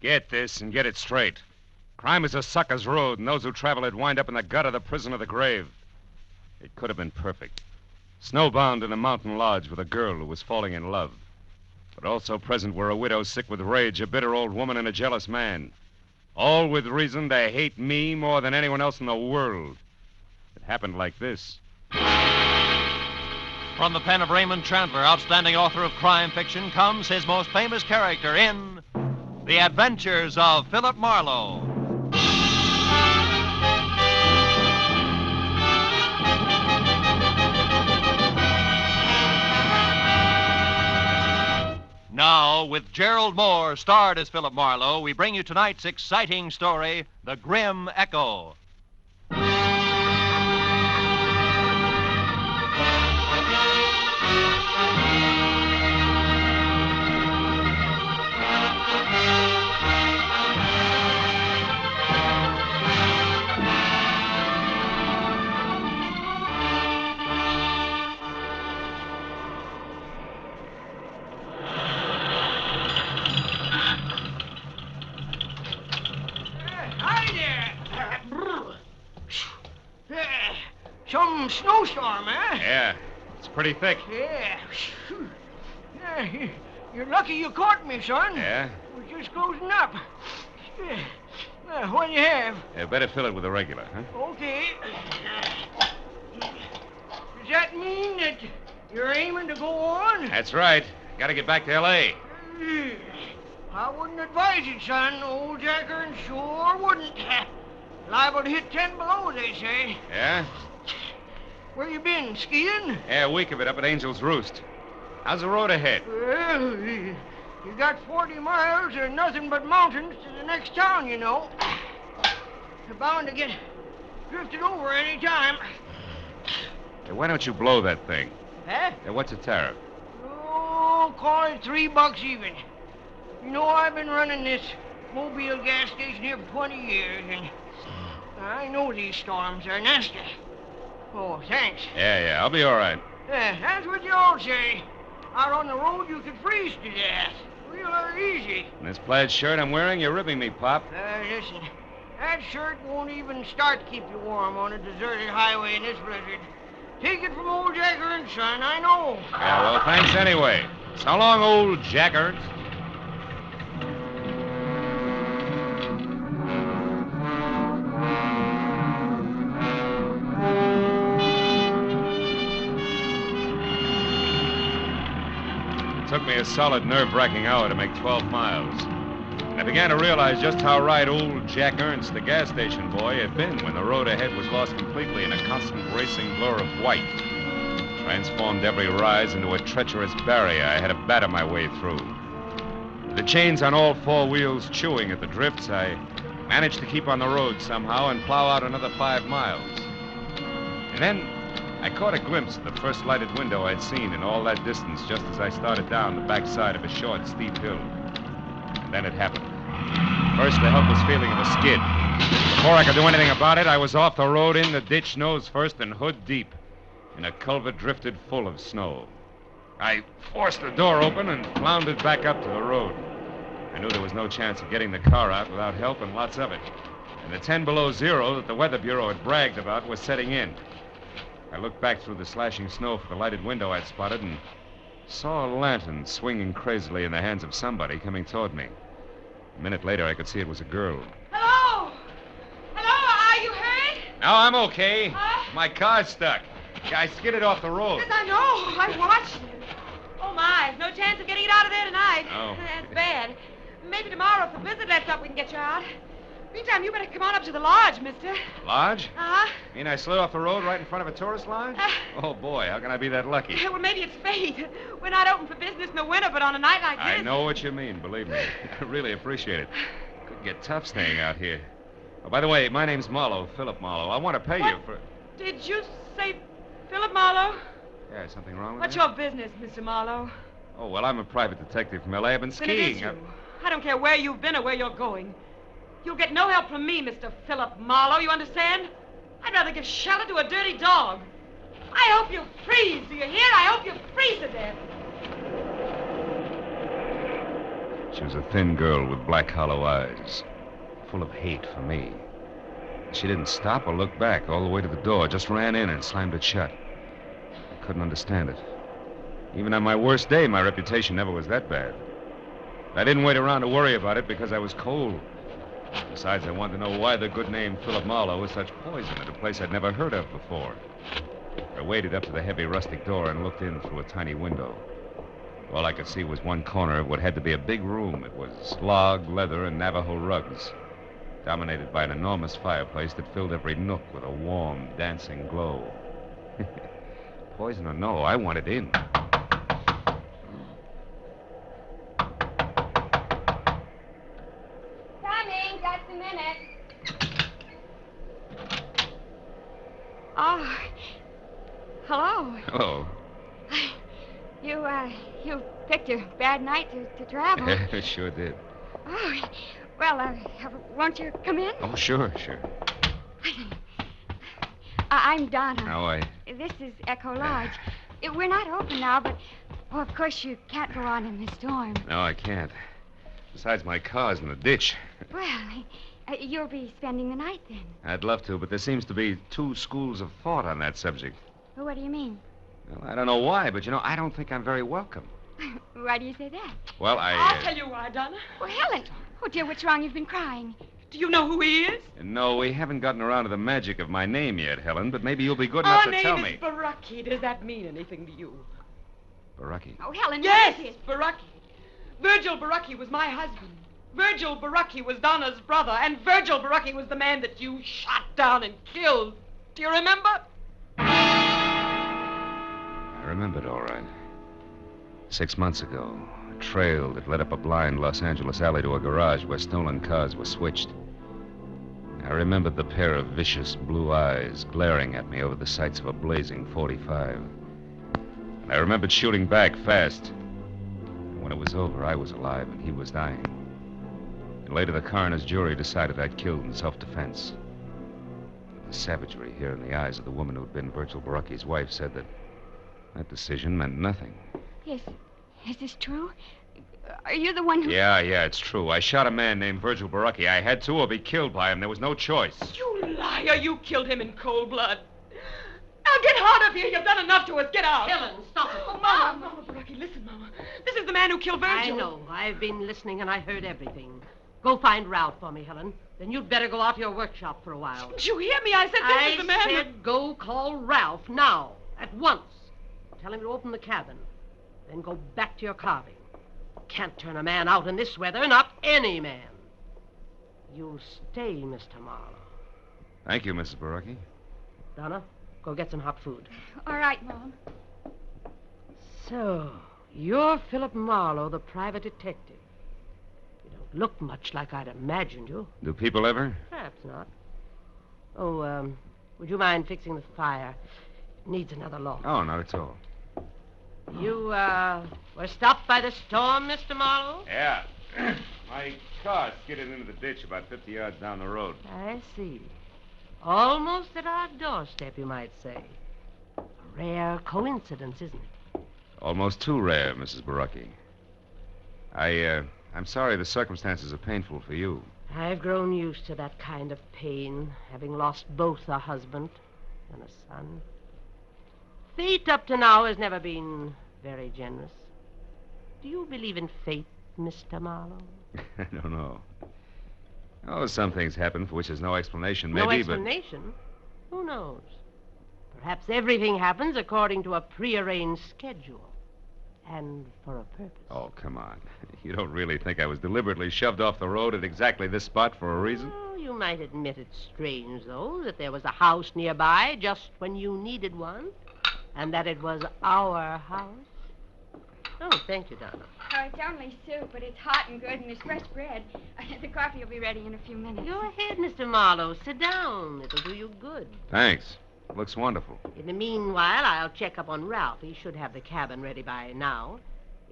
Get this and get it straight. Crime is a sucker's road, and those who travel it wind up in the gut of the prison of the grave. It could have been perfect. Snowbound in a mountain lodge with a girl who was falling in love. But also present were a widow sick with rage, a bitter old woman, and a jealous man. All with reason to hate me more than anyone else in the world. It happened like this. From the pen of Raymond Chandler, outstanding author of crime fiction, comes his most famous character in The Adventures of Philip Marlowe. Now, with Gerald Moore, starred as Philip Marlowe, we bring you tonight's exciting story, The Grim Echo. Some snowstorm, eh? Yeah, it's pretty thick. Yeah. You're lucky you caught me, son. Yeah? We're just closing up. What do you have? Better fill it with a regular, huh? Okay. Does that mean that you're aiming to go on? That's right. Gotta get back to L.A. I wouldn't advise it, son. Old Jacker sure wouldn't. Liable to hit 10 below, they say. Yeah? Where you been, skiing? Yeah, a week of it up at Angel's Roost. How's the road ahead? Well, you got 40 miles of nothing but mountains to the next town, you know. You're bound to get drifted over any time. Hey, why don't you blow that thing? Huh? What's the tariff? Oh, call it $3 even. You know, I've been running this Mobile gas station here for 20 years, and I know these storms are nasty. Oh, thanks. Yeah, I'll be all right. That's what you all say. Out on the road, you could freeze to death. Real easy. And this plaid shirt I'm wearing, you're ripping me, Pop. Listen, that shirt won't even start to keep you warm on a deserted highway in this blizzard. Take it from old Jack Ernst, son, I know. Yeah, well, thanks anyway. So long, old Jack Ernst. It took me a solid nerve-wracking hour to make 12 miles. And I began to realize just how right old Jack Ernst, the gas station boy, had been when the road ahead was lost completely in a constant racing blur of white. Transformed every rise into a treacherous barrier I had to batter my way through. With the chains on all four wheels chewing at the drifts, I managed to keep on the road somehow and plow out another 5 miles. And then I caught a glimpse of the first lighted window I'd seen in all that distance just as I started down the backside of a short, steep hill. And then it happened. First, the helpless feeling of a skid. Before I could do anything about it, I was off the road, in the ditch, nose first and hood deep, in a culvert drifted full of snow. I forced the door open and floundered back up to the road. I knew there was no chance of getting the car out without help, and lots of it. And the 10 below zero that the Weather Bureau had bragged about was setting in. I looked back through the slashing snow for the lighted window I'd spotted and saw a lantern swinging crazily in the hands of somebody coming toward me. A minute later, I could see it was a girl. Hello? Hello, are you hurt? No, I'm okay. My car's stuck. I skidded off the road. Yes, I know. I watched it. Oh, my. No chance of getting it out of there tonight. Oh. That's bad. Maybe tomorrow, if the blizzard lets up, we can get you out. Meantime, you better come on up to the lodge, mister. Lodge? Uh-huh. You mean I slid off the road right in front of a tourist lodge? Oh, boy, how can I be that lucky? Well, maybe it's fate. We're not open for business in the winter, but on a night like this... I know what you mean, believe me. I really appreciate it. Could get tough staying out here. Oh, by the way, my name's Marlowe, Philip Marlowe. I want to pay you for... Did you say Philip Marlowe? Yeah, something wrong with What's that? your business, Mr. Marlowe? Oh, well, I'm a private detective from L.A. I've been Then it skiing. is you. I don't care where you've been or where you're going. You'll get no help from me, Mr. Philip Marlowe, you understand? I'd rather give shelter to a dirty dog. I hope you freeze, do you hear? I hope you freeze to death. She was a thin girl with black, hollow eyes, full of hate for me. She didn't stop or look back all the way to the door, just ran in and slammed it shut. I couldn't understand it. Even on my worst day, my reputation never was that bad. I didn't wait around to worry about it because I was cold. Besides, I wanted to know why the good name Philip Marlowe was such poison at a place I'd never heard of before. I waded up to the heavy rustic door and looked in through a tiny window. All I could see was one corner of what had to be a big room. It was log, leather, and Navajo rugs, dominated by an enormous fireplace that filled every nook with a warm, dancing glow. Poison or no, I wanted in. Coming, just a minute. Oh, hello. Hello. You picked a bad night to travel. Sure did. Oh, well, won't you come in? Oh, sure. I'm Donna. How are you? This is Echo Lodge. We're not open now, but, of course you can't go on in the storm. No, I can't. Besides, my car's in the ditch. Well, you'll be spending the night then. I'd love to, but there seems to be two schools of thought on that subject. Well, what do you mean? Well, I don't know why, but, I don't think I'm very welcome. Why do you say that? Well, I'll tell you why, Donna. Oh, Helen. Oh, dear, what's wrong? You've been crying. Do you know who he is? No, we haven't gotten around to the magic of my name yet, Helen, but maybe you'll be good enough Our to tell name me. is Baraki. Does that mean anything to you? Baraki. Oh, Helen, Yes, what is it? Baraki. Virgil Baraki was my husband. Virgil Baraki was Donna's brother, and Virgil Baraki was the man that you shot down and killed. Do you remember? I remembered all right. 6 months ago, a trail that led up a blind Los Angeles alley to a garage where stolen cars were switched. I remembered the pair of vicious blue eyes glaring at me over the sights of a blazing .45. And I remembered shooting back fast. And when it was over, I was alive and he was dying. And later, the coroner's jury decided I'd killed in self-defense. The savagery here in the eyes of the woman who'd been Virgil Baraki's wife said that decision meant nothing. Yes. Is this true? Are you the one who... Yeah, it's true. I shot a man named Virgil Baraki. I had to or be killed by him. There was no choice. You liar. You killed him in cold blood. Now get out of here. You've done enough to us. Get out. Helen, stop it. Oh, Mama, Baraki, listen, Mama. This is the man who killed Virgil. I know. I've been listening and I heard everything. Go find Ralph for me, Helen. Then you'd better go out to your workshop for a while. Did you hear me? I said this is the man I said go call Ralph now, at once. Tell him to open the cabin. Then go back to your carving. Can't turn a man out in this weather, not any man. You'll stay, Mr. Marlowe. Thank you, Mrs. Baraki. Donna, go get some hot food. All right, Mom. So, you're Philip Marlowe, the private detective. You don't look much like I'd imagined you. Do people ever? Perhaps not. Oh, would you mind fixing the fire? It needs another log. Oh, not at all. You, were stopped by the storm, Mr. Marlowe? Yeah. My car skidded into the ditch about 50 yards down the road. I see. Almost at our doorstep, you might say. A rare coincidence, isn't it? Almost too rare, Mrs. Baraki. I'm sorry the circumstances are painful for you. I've grown used to that kind of pain, having lost both a husband and a son. Fate up to now has never been very generous. Do you believe in fate, Mr. Marlowe? I don't know. Oh, some things happen for which there's no explanation, maybe, No explanation? Who knows? Perhaps everything happens according to a prearranged schedule. And for a purpose. Oh, come on. You don't really think I was deliberately shoved off the road at exactly this spot for a reason? Oh, you might admit it's strange, though, that there was a house nearby just when you needed one. And that it was our house. Oh, thank you, Donna. Oh, it's only soup, but it's hot and good, and there's fresh bread. The coffee will be ready in a few minutes. Go ahead, Mr. Marlowe. Sit down. It'll do you good. Thanks. Looks wonderful. In the meanwhile, I'll check up on Ralph. He should have the cabin ready by now.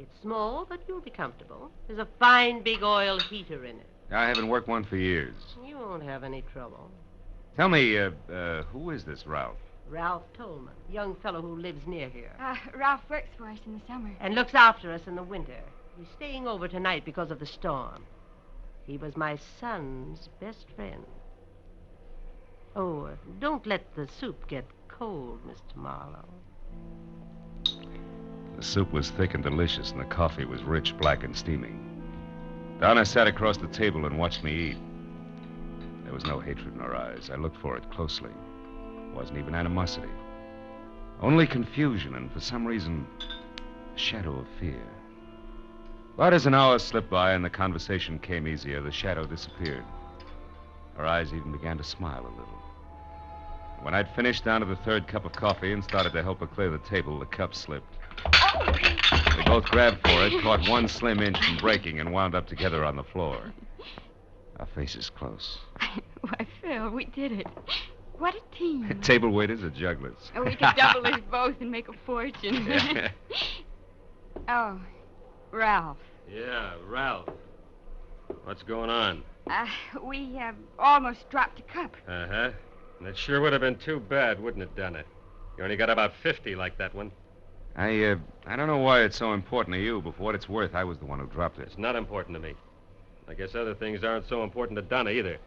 It's small, but you'll be comfortable. There's a fine big oil heater in it. I haven't worked one for years. You won't have any trouble. Tell me, who is this Ralph? Ralph Tolman, young fellow who lives near here. Ralph works for us in the summer. And looks after us in the winter. He's staying over tonight because of the storm. He was my son's best friend. Oh, don't let the soup get cold, Mr. Marlowe. The soup was thick and delicious, and the coffee was rich, black, and steaming. Donna sat across the table and watched me eat. There was no hatred in her eyes. I looked for it closely. It wasn't even animosity. Only confusion, and for some reason, a shadow of fear. But as an hour slipped by and the conversation came easier, the shadow disappeared. Her eyes even began to smile a little. When I'd finished down to the third cup of coffee and started to help her clear the table, the cup slipped. We both grabbed for it, caught one slim inch from breaking, and wound up together on the floor. Our faces close. Why, Phil, we did it. What a team. Table waiters or jugglers? Oh, we could double us both and make a fortune. Yeah. Oh, Ralph. Yeah, Ralph. What's going on? We almost dropped a cup. Uh-huh. And it sure would have been too bad, wouldn't it, Donna? You only got about 50 like that one. I don't know why it's so important to you, but for what it's worth, I was the one who dropped it. It's not important to me. I guess other things aren't so important to Donna either.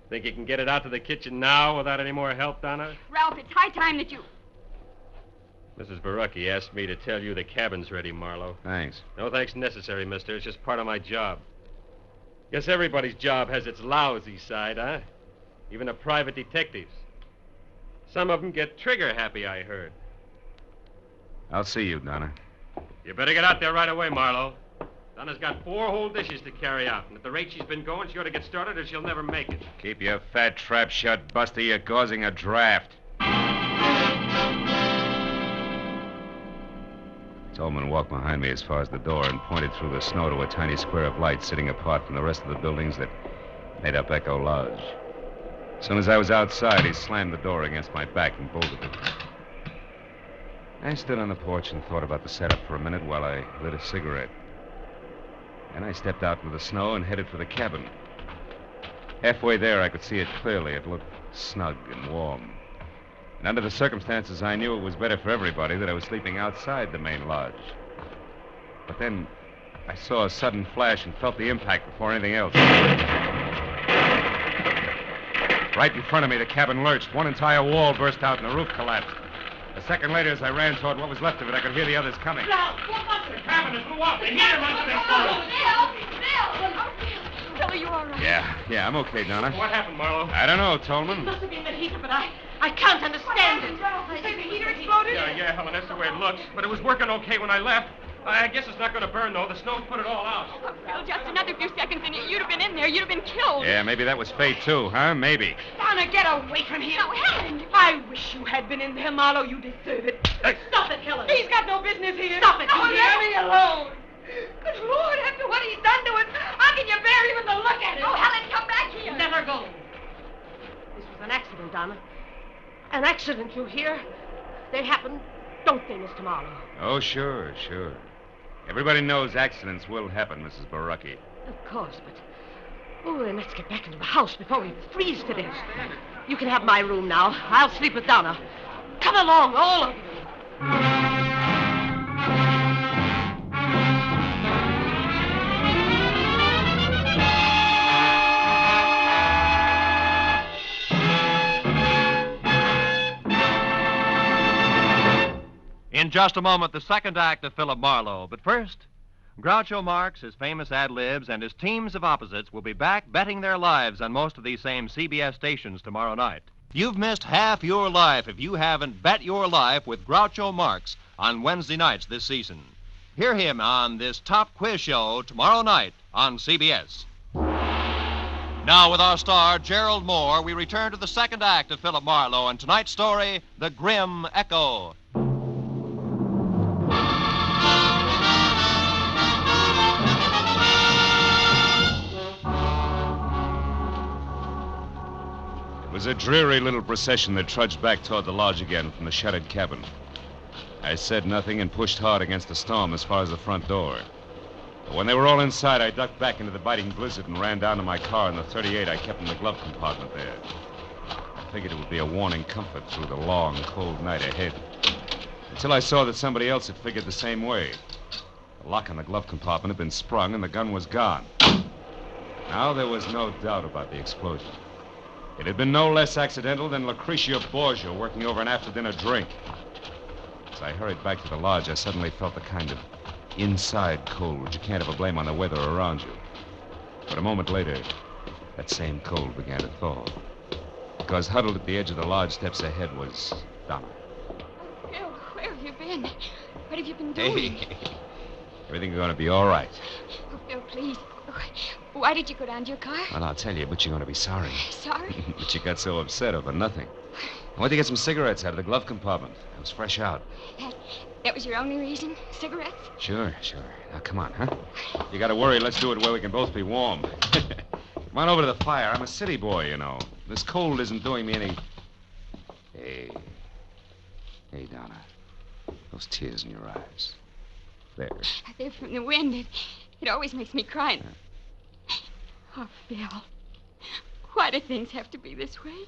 Think you can get it out to the kitchen now without any more help, Donna? Ralph, it's high time that you... Mrs. Barucki asked me to tell you the cabin's ready, Marlowe. Thanks. No thanks necessary, mister. It's just part of my job. Guess everybody's job has its lousy side, huh? Even a private detective's. Some of them get trigger happy, I heard. I'll see you, Donna. You better get out there right away, Marlowe. Donna's got 4 whole dishes to carry out, and at the rate she's been going, she ought to get started or she'll never make it. Keep your fat trap shut, Buster. You're causing a draft. Tolman walked behind me as far as the door and pointed through the snow to a tiny square of light sitting apart from the rest of the buildings that made up Echo Lodge. As soon as I was outside, he slammed the door against my back and bolted it. I stood on the porch and thought about the setup for a minute while I lit a cigarette. Then I stepped out into the snow and headed for the cabin. Halfway there, I could see it clearly. It looked snug and warm. And under the circumstances, I knew it was better for everybody that I was sleeping outside the main lodge. But then I saw a sudden flash and felt the impact before anything else. Right in front of me, the cabin lurched. One entire wall burst out and the roof collapsed. A second later, as I ran toward what was left of it, I could hear the others coming. Ralph, what was it? The cabin is blew up. The heater must have been Phil! Phil, are you all right? Yeah, I'm okay, Donna. What happened, Marlowe? I don't know, It Tolman. must have been the heater, but I can't understand it. You say the heater exploded? Yeah, Helen, that's the way it looks. But it was working okay when I left. I guess it's not going to burn, though. The snow's put it all out. Oh, Phil, just another few seconds and you'd have been in there. You'd have been killed. Yeah, maybe that was fate, too, huh? Maybe. Donna, get away from him. No, Helen. I wish you had been in there, Marlowe. You deserve it. Hey. Stop it, Helen. He's got no business here. Stop it. No, you let me alone. Good Lord, after what he's done to us, how can you bear even to look at it? Oh, Helen, come back here. Let her go. This was an accident, Donna. An accident, you hear? They happen, don't they, Mr. Marlowe? Oh, sure. Everybody knows accidents will happen, Mrs. Barucki. Of course, but... Oh, then let's get back into the house before we freeze to death. You can have my room now. I'll sleep with Donna. Come along, all of you. In just a moment, the second act of Philip Marlowe. But first, Groucho Marx, his famous ad-libs, and his teams of opposites will be back betting their lives on most of these same CBS stations tomorrow night. You've missed half your life if you haven't bet your life with Groucho Marx on Wednesday nights this season. Hear him on this top quiz show tomorrow night on CBS. Now, with our star, Gerald Moore, we return to the second act of Philip Marlowe and tonight's story, The Grim Echo. It was a dreary little procession that trudged back toward the lodge again from the shuttered cabin. I said nothing and pushed hard against the storm as far as the front door. But when they were all inside, I ducked back into the biting blizzard and ran down to my car in the 38 I kept in the glove compartment there. I figured it would be a warning comfort through the long, cold night ahead. Until I saw that somebody else had figured the same way. The lock on the glove compartment had been sprung, and the gun was gone. Now there was no doubt about the explosion. It had been no less accidental than Lucretia Borgia working over an after-dinner drink. As I hurried back to the lodge, I suddenly felt the kind of inside cold which you can't ever blame on the weather around you. But a moment later, that same cold began to thaw. Because huddled at the edge of the lodge steps ahead was Donna. Oh, Phil, where have you been? What have you been doing? Hey, everything's going to be all right. Oh, Phil, please. Why did you go down to your car? Well, I'll tell you, but you're going to be sorry. Sorry? But you got so upset over nothing. I went to get some cigarettes out of the glove compartment. I was fresh out. That was your only reason? Cigarettes? Sure. Now, come on, huh? You got to worry. Let's do it where we can both be warm. Come on over to the fire. I'm a city boy, you know. This cold isn't doing me any... Hey, Donna. Those tears in your eyes. There. They're from the wind. It always makes me cry. Oh, Phil. Why do things have to be this way?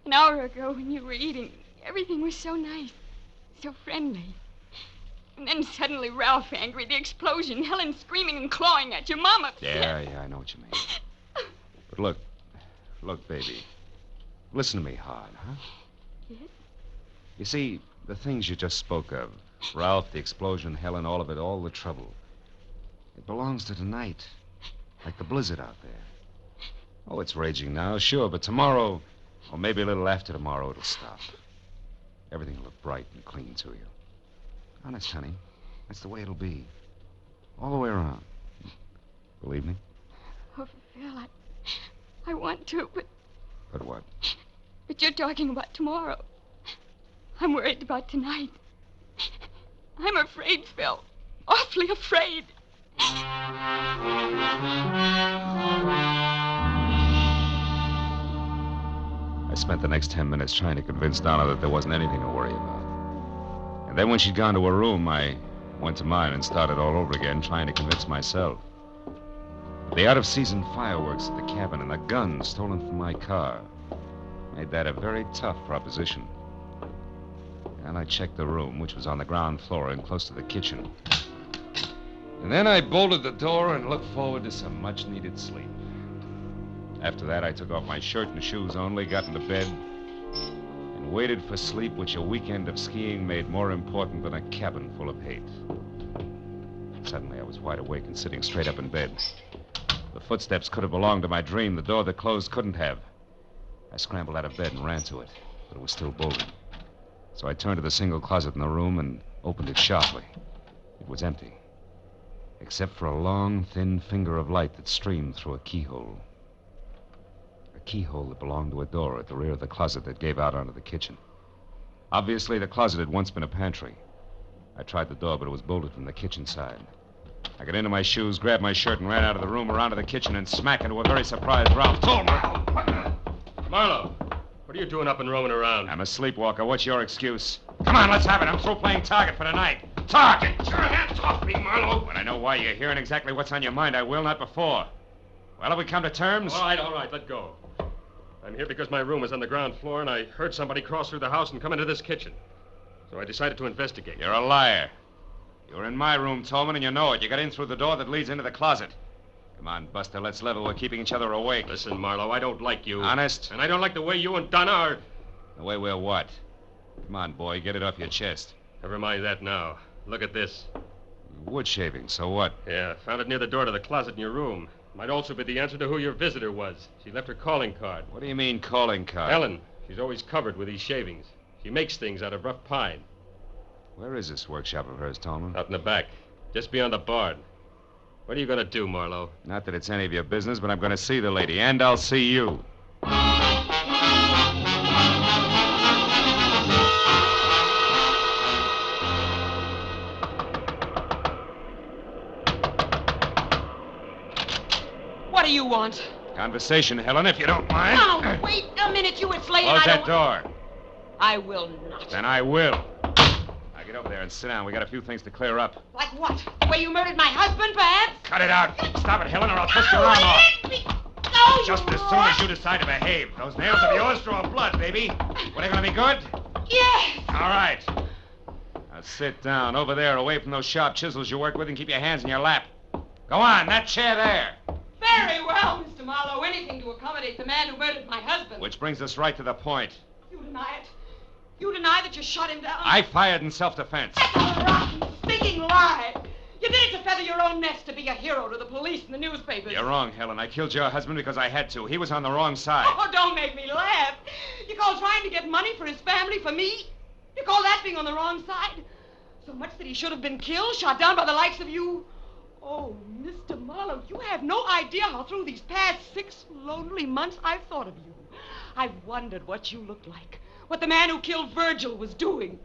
An hour ago when you were eating, everything was so nice, so friendly. And then suddenly Ralph angry, the explosion, Helen screaming and clawing at you, Mom upset. Yeah, I know what you mean. But look, baby. Listen to me hard, huh? Yes? You see, the things you just spoke of, Ralph, the explosion, Helen, all of it, all the trouble, it belongs to tonight, like the blizzard out there. Oh, it's raging now, sure, but tomorrow, or maybe a little after tomorrow, it'll stop. Everything will look bright and clean to you. Honest, honey, that's the way it'll be. All the way around. Believe me? Oh, Phil, I want to, but... But what? But you're talking about tomorrow. I'm worried about tonight. I'm afraid, Phil. Awfully afraid. I spent the next 10 minutes trying to convince Donna that there wasn't anything to worry about. And then when she'd gone to her room, I went to mine and started all over again, trying to convince myself. The out-of-season fireworks at the cabin and the gun stolen from my car made that a very tough proposition. And I checked the room, which was on the ground floor and close to the kitchen. And then I bolted the door and looked forward to some much-needed sleep. After that, I took off my shirt and shoes only, got into bed, and waited for sleep, which a weekend of skiing made more important than a cabin full of hate. Suddenly, I was wide awake and sitting straight up in bed. The footsteps could have belonged to my dream. The door that closed couldn't have. I scrambled out of bed and ran to it, but it was still bolted. So I turned to the single closet in the room and opened it sharply. It was empty, except for a long, thin finger of light that streamed through a keyhole. A keyhole that belonged to a door at the rear of the closet that gave out onto the kitchen. Obviously, the closet had once been a pantry. I tried the door, but it was bolted from the kitchen side. I got into my shoes, grabbed my shirt, and ran out of the room, around to the kitchen, and smack into a very surprised Ralph. Marlowe, what are you doing up and roaming around? I'm a sleepwalker. What's your excuse? Come on, let's have it. I'm through playing target for tonight. Target! Get your hands off me, Marlowe. When I know why you're here and exactly what's on your mind, I will, not before. Well, have we come to terms? All right, let go. I'm here because my room is on the ground floor, and I heard somebody cross through the house and come into this kitchen. So I decided to investigate. You're a liar. You were in my room, Tolman, and you know it. You got in through the door that leads into the closet. Come on, Buster, let's level. We're keeping each other awake. Listen, Marlowe, I don't like you. Honest? And I don't like the way you and Donna are... The way we're what? Come on, boy, get it off your chest. Never mind that now. Look at this. Wood shaving, so what? Yeah, found it near the door to the closet in your room. Might also be the answer to who your visitor was. She left her calling card. What do you mean, calling card? Helen. She's always covered with these shavings. She makes things out of rough pine. Where is this workshop of hers, Tolman? Out in the back, just beyond the barn. What are you going to do, Marlowe? Not that it's any of your business, but I'm going to see the lady, and I'll see you. What do you want? Conversation, Helen, if you don't mind. Now, wait a minute, you it's late. Close and I that door. I will not. Then I will. Now get over there and sit down. We got a few things to clear up. Like what? The way you murdered my husband, perhaps? Cut it out. Stop it, Helen, or I'll twist your arm off. No, Just as soon as you decide to behave. Those nails of yours draw blood, baby. What, are they going to be good? Yes. All right. Now sit down over there, away from those sharp chisels you work with, and keep your hands in your lap. Go on, that chair there. Very well, Mr. Marlowe. Anything to accommodate the man who murdered my husband. Which brings us right to the point. You deny it. You deny that you shot him down. I fired in self-defense. That's a rotten, stinking lie. You did it to feather your own nest, to be a hero to the police and the newspapers. You're wrong, Helen. I killed your husband because I had to. He was on the wrong side. Oh, don't make me laugh. You call trying to get money for his family, for me? You call that being on the wrong side? So much that he should have been killed, shot down by the likes of you? Oh, Mr. Marlowe, you have no idea how through these past 6 lonely months I've thought of you. I've wondered what you looked like, what the man who killed Virgil was doing.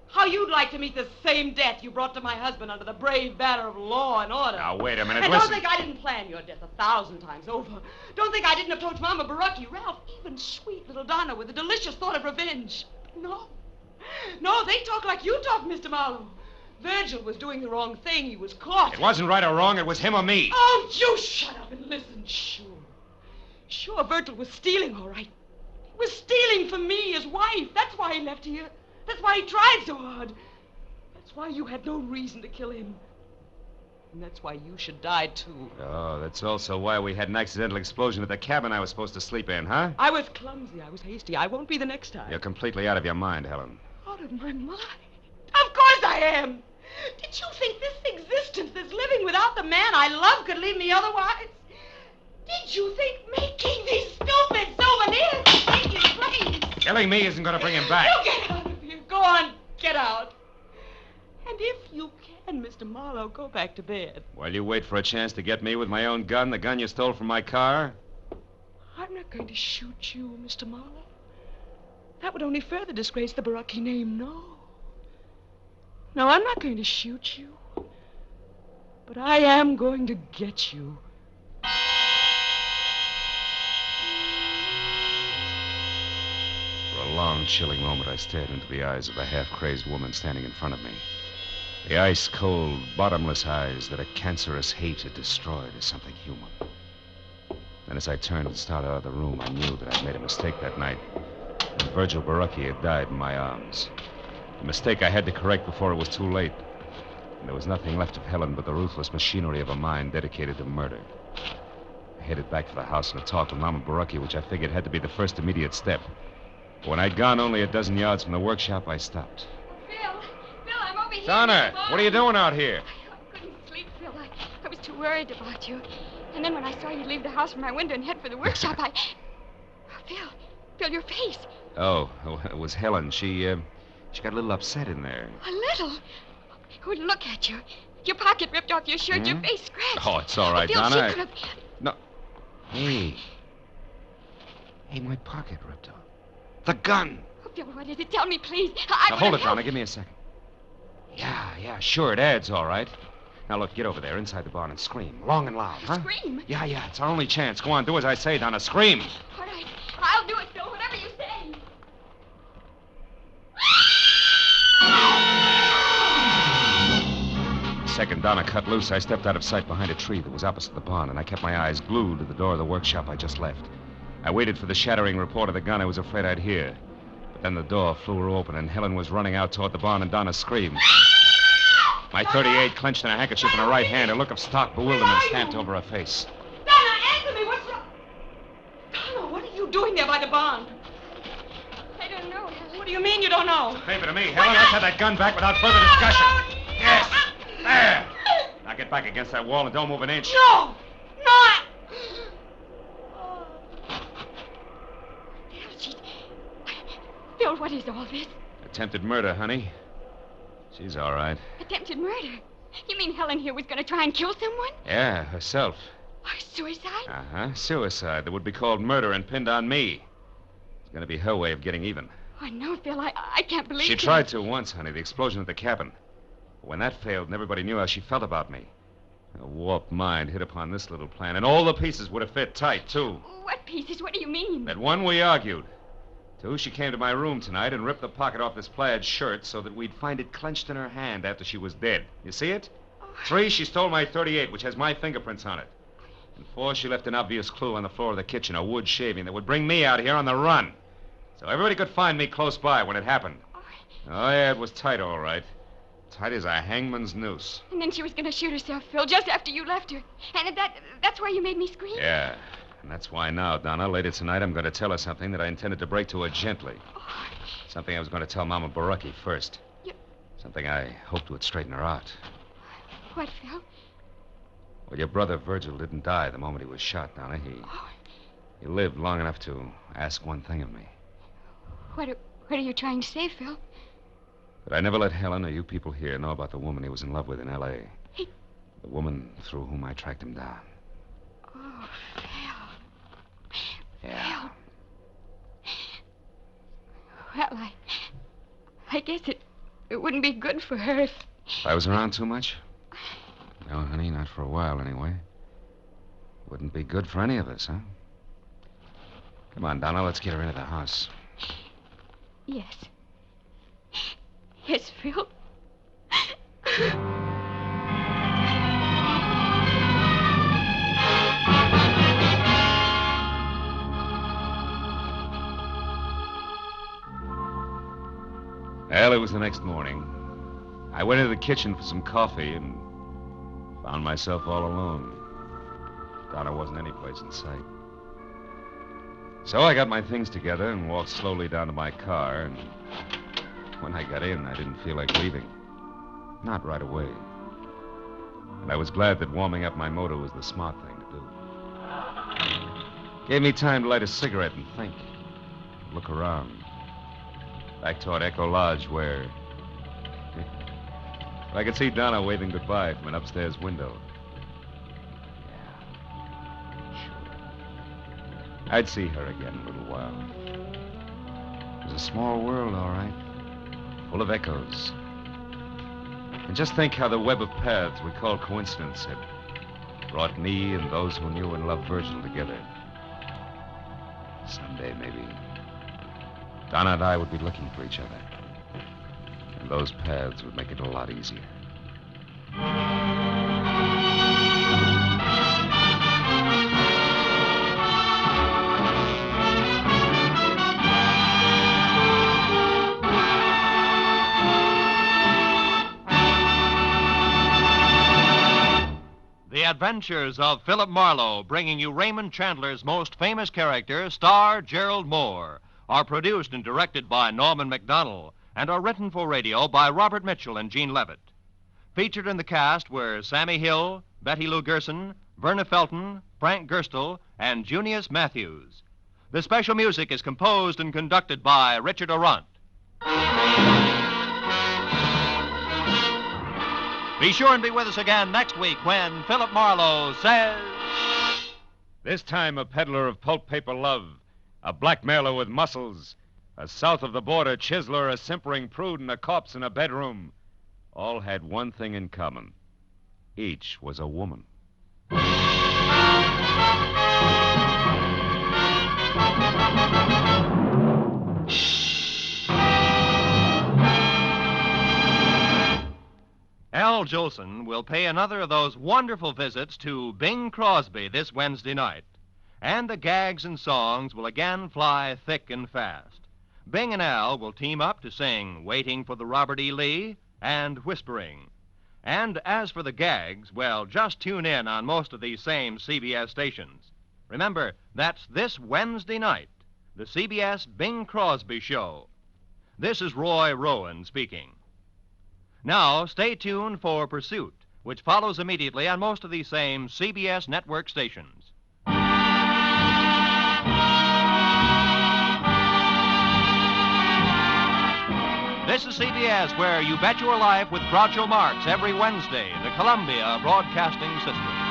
How you'd like to meet the same death you brought to my husband under the brave banner of law and order. Now, wait a minute, And listen. don't think I didn't plan your death 1,000 times over. Don't think I didn't approach Mama Baraki, Ralph, even sweet little Donna with a delicious thought of revenge. No. No, they talk like you talk, Mr. Marlowe. Virgil was doing the wrong thing. He was caught. It wasn't right or wrong. It was him or me. Oh, you shut up and listen. Sure, Virgil was stealing, all right. He was stealing from me, his wife. That's why he left here. That's why he tried so hard. That's why you had no reason to kill him. And that's why you should die, too. Oh, that's also why we had an accidental explosion at the cabin I was supposed to sleep in, huh? I was clumsy. I was hasty. I won't be the next time. You're completely out of your mind, Helen. Out of my mind? Of course I am. Did you think this existence, this living without the man I love, could leave me otherwise? Did you think making these stupid souvenirs could take his place? Killing me isn't going to bring him back. You get out of here. Go on, get out. And if you can, Mr. Marlowe, go back to bed. While you wait for a chance to get me with my own gun, the gun you stole from my car? I'm not going to shoot you, Mr. Marlowe. That would only further disgrace the Baraki name. No, I'm not going to shoot you. But I am going to get you. For a long, chilling moment, I stared into the eyes of the half-crazed woman standing in front of me. The ice-cold, bottomless eyes that a cancerous hate had destroyed as something human. Then as I turned and started out of the room, I knew that I'd made a mistake that night. And Virgil Baraki had died in my arms. A mistake I had to correct before it was too late. And there was nothing left of Helen but the ruthless machinery of a mind dedicated to murder. I headed back to the house and a talk with Mama Baraki, which I figured had to be the first immediate step. But when I'd gone only a dozen yards from the workshop, I stopped. Phil, I'm over here. Donna, what are you doing out here? I couldn't sleep, Phil. I was too worried about you. And then when I saw you leave the house from my window and head for the workshop, Oh, Phil, your face. Oh, it was Helen. She got a little upset in there. A little? Oh, look at you. Your pocket ripped off your shirt, your face scratched. Oh, it's all right, Phil, Donna. She could have... No. Hey, my pocket ripped off. The gun. Oh, Phil, what is it? Tell me, please. Now, hold it, Donna. Give me a second. Yeah, sure, it adds, all right. Now, look, get over there inside the barn and scream. Long and loud, huh? Scream? Yeah, it's our only chance. Go on, do as I say, Donna. Scream. All right. I'll do it, Phil, whatever you say. The second Donna cut loose, I stepped out of sight behind a tree that was opposite the barn, and I kept my eyes glued to the door of the workshop I just left. I waited for the shattering report of the gun I was afraid I'd hear. But then the door flew open, and Helen was running out toward the barn, and Donna screamed. My .38 clenched in a handkerchief in her right hand, a look of stark bewilderment stamped over her face. Donna, answer me. What's wrong? Donna, what are you doing there by the barn? I don't know. What do you mean you don't know? Favor to me, Helen. Let's have that gun back without further discussion. Yes. There. Now get back against that wall and don't move an inch. No. Phil, what is all this? Attempted murder, honey. She's all right. Attempted murder? You mean Helen here was going to try and kill someone? Yeah, herself. Or suicide? Uh-huh. Suicide that would be called murder and pinned on me. It's going to be her way of getting even. Oh, no, Phil, I can't believe She it. tried to once, honey, the explosion at the cabin. But when that failed and everybody knew how she felt about me, a warped mind hit upon this little plan, and all the pieces would have fit tight, too. What pieces? What do you mean? That one, we argued. Two, she came to my room tonight and ripped the pocket off this plaid shirt so that we'd find it clenched in her hand after she was dead. You see it? Three, she stole my .38, which has my fingerprints on it. And four, she left an obvious clue on the floor of the kitchen, a wood shaving that would bring me out here on the run. So everybody could find me close by when it happened. Oh, yeah, it was tight, all right. Tight as a hangman's noose. And then she was going to shoot herself, Phil, just after you left her. And that's why you made me scream? Yeah. And that's why now, Donna, later tonight, I'm going to tell her something that I intended to break to her gently. Oh. Something I was going to tell Mama Barucki first. Something I hoped would straighten her out. What, Phil? Well, your brother Virgil didn't die the moment he was shot, Donna. He lived long enough to ask one thing of me. What are you trying to say, Phil? But I never let Helen or you people here know about the woman he was in love with in L.A. The woman through whom I tracked him down. Oh, Phil. Yeah. Phil. Well, I guess it wouldn't be good for her if I was around too much? No, honey, not for a while, anyway. Wouldn't be good for any of us, huh? Come on, Donna, let's get her into the house. Yes. Yes, Phil. Well, it was the next morning. I went into the kitchen for some coffee and found myself all alone. Donna wasn't any place in sight. So I got my things together and walked slowly down to my car, and when I got in, I didn't feel like leaving. Not right away. And I was glad that warming up my motor was the smart thing to do. Gave me time to light a cigarette and think. Look around. Back toward Echo Lodge, where I could see Donna waving goodbye from an upstairs window. Yeah, sure. I'd see her again in a little while. It was a small world, all right. Full of echoes. And just think how the web of paths we call coincidence had brought me and those who knew and loved Virgil together. Someday, maybe, Donna and I would be looking for each other. And those paths would make it a lot easier. The Adventures of Philip Marlowe, bringing you Raymond Chandler's most famous character, star Gerald Moore, are produced and directed by Norman MacDonald and are written for radio by Robert Mitchell and Gene Levitt. Featured in the cast were Sammy Hill, Betty Lou Gerson, Verna Felton, Frank Gerstle, and Junius Matthews. The special music is composed and conducted by Richard Arant. Be sure and be with us again next week when Philip Marlowe says... This time a peddler of pulp paper love, a blackmailer with muscles, a south-of-the-border chiseler, a simpering prude, and a corpse in a bedroom, all had one thing in common. Each was a woman. Al Jolson will pay another of those wonderful visits to Bing Crosby this Wednesday night. And the gags and songs will again fly thick and fast. Bing and Al will team up to sing Waiting for the Robert E. Lee and Whispering. And as for the gags, well, just tune in on most of these same CBS stations. Remember, that's this Wednesday night, the CBS Bing Crosby Show. This is Roy Rowan speaking. Now, stay tuned for Pursuit, which follows immediately on most of these same CBS network stations. This is CBS, where you bet your life with Groucho Marx every Wednesday, the Columbia Broadcasting System.